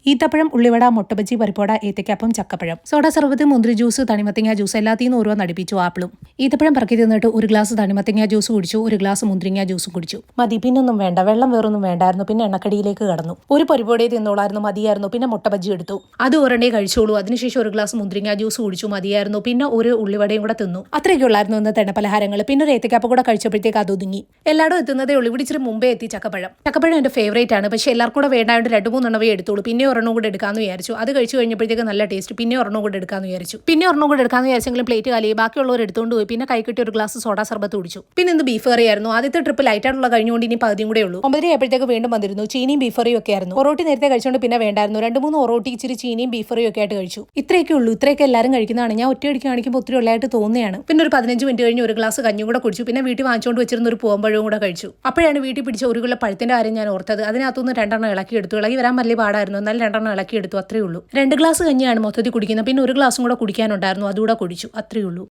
ഈത്തപ്പഴം, ഉള്ളിവട, മുട്ടബജി, പരിപ്പോട, ഏത്തയ്ക്കാപ്പം, ചക്കപ്പഴം, സോഡ സർബത്ത്, മുന്തിരി ജ്യൂസ്, തണിമത്തങ്ങ ജ്യൂസ് എല്ലാത്തിനും ഓരോന്ന് അടുപ്പിച്ചു. ആപ്പിളും ഈത്തപ്പഴം പറക്കി തിന്നിട്ട് ഒരു ഗ്ലാസ് തണിമത്തങ്ങ ജ്യൂസ് കുടിച്ചു, ഒരു ഗ്ലാസ് മുന്തിരിങ്ങ ജ്യൂസും കുടിച്ചു. മതി, പിന്നൊന്നും വേണ്ട, വെള്ളം വേറൊന്നും വേണ്ടായിരുന്നു. പിന്നെ എണ്ണക്കടിയിലേക്ക് കടന്നു. ഒരു പരിപ്പോടേ തിന്നോളായിരുന്നു, മതിയായിരുന്നു. പിന്നെ മുട്ടബജി എടുത്തു, അത് ഒരെണ്ണേ കഴിച്ചോളൂ. അതിനുശേഷം ഒരു ഗ്ലാസ് മുന്തിരിങ്ങ ജ്യൂസ് കുടിച്ചു, മതിയായിരുന്നു. പിന്നെ ഒരു ഉള്ളിവടയും കൂടെ തിന്നു. അത്രയൊക്കെ ഉള്ളായിരുന്നു ഇന്ന് തെണ്ണപ്പലഹാരങ്ങൾ. പിന്നെ ഒരു ഏത്തയ്ക്കാപ്പം കൂടെ കഴിച്ചപ്പോഴത്തേക്ക് അത് ഒതുങ്ങി. എല്ലാവരും എത്തുന്നതേ ഉള്ളൂ. ഇവിടെ ഇച്ചിരി മുമ്പേ എത്തി ചക്കപ്പഴം. ചക്കപ്പഴം എന്റെ ഫേവറേറ്റ് ആണ്. പക്ഷേ എല്ലാവർക്കും കൂടെ വേണ്ടാണ്ട് 2-3 എടുത്തോളൂ. പിന്നെ ഒരെണ്ണം കൂടെ എടുക്കാമെന്ന് വിചാരിച്ചു. അത് കഴിച്ചു കഴിഞ്ഞപ്പോഴത്തേക്ക് നല്ല ടേസ്റ്റ്. പിന്നെ ഒരെണ്ണം കൂടെ എടുക്കാമെന്ന് വിചാരിച്ചെങ്കിലും പ്ലേറ്റ് കാലി. ബാക്കിയുള്ളവർ എടുത്തുകൊണ്ട് പോയി. പിന്നെ കൈ കിട്ടി ഒരു ഗ്ലാസ് സോഡ സർബത്ത് കുടിച്ചു. പിന്നെ ഇന്ന് ബീഫ് കറി ആയിരുന്നു. ആദ്യത്തെ ട്രിപ്പ് ലൈറ്റായിട്ടുള്ള കഴിഞ്ഞുകൊണ്ട് ഇനി പകുതിയും കൂടെ ഉള്ളൂ. 9:30 ആയപ്പോഴത്തേക്ക് വീണ്ടും വന്നിരുന്നു. ചീനിയും ബീഫ് കറിയും ഒക്കെ ആയിരുന്നു. ഒറോട്ടി നേരത്തെ കഴിച്ചുകൊണ്ട് പിന്നെ വേണ്ടായിരുന്നു. 2-3 ഒറോട്ടി ഇച്ചിരി ചീനിയും ബീഫ് കറിയും ഒക്കെ ആയിട്ട് കഴിച്ചു. ഇത്രയൊക്കെ ഉള്ളൂ. ഇത്രയൊക്കെ എല്ലാവരും കഴിക്കുന്നതാണ്. ഞാൻ ഒറ്റയടിക്ക് കാണിക്കുമ്പോൾ ഒത്തിരി ഉള്ളതായിട്ട് തോന്നുകയാണ്. പിന്നെ ഒരു 15 മിനിറ്റ് കഴിഞ്ഞ് ഒരു ഗ്ലാസ് കഞ്ഞും കൂടെ കുടിച്ചു. പിന്നെ വീട്ടിൽ വാങ്ങിച്ചുകൊണ്ട് വെച്ചിരുന്ന ഒരു പൂവമ്പഴവും കൂടെ കഴിച്ചു. അപ്പോഴാണ് വീട്ടിൽ പിടിച്ച ഒരു കിലോ പഴത്തിന്റെ കാര്യം ഞാൻ ഓർത്തത്. അതിനകത്തുനിന്ന് 2 ഇളക്കിയെടുത്തു. ഇളകി വരാൻ വലിയ പാടായിരുന്നു. എന്നാലും 2 ഇളക്കിയെടുത്തു. അത്രേ ഉള്ളൂ. 2 ഗ്ലാസ് കഞ്ഞിയാണ് മൊത്തത്തിൽ കുടിക്കുന്നത്. പിന്നെ ഒരു ഗ്ലാസും കൂടെ കുടിക്കാനുണ്ടായിരുന്നു. അതുകൂടെ കുടിച്ചു. അത്രേ ഉള്ളൂ.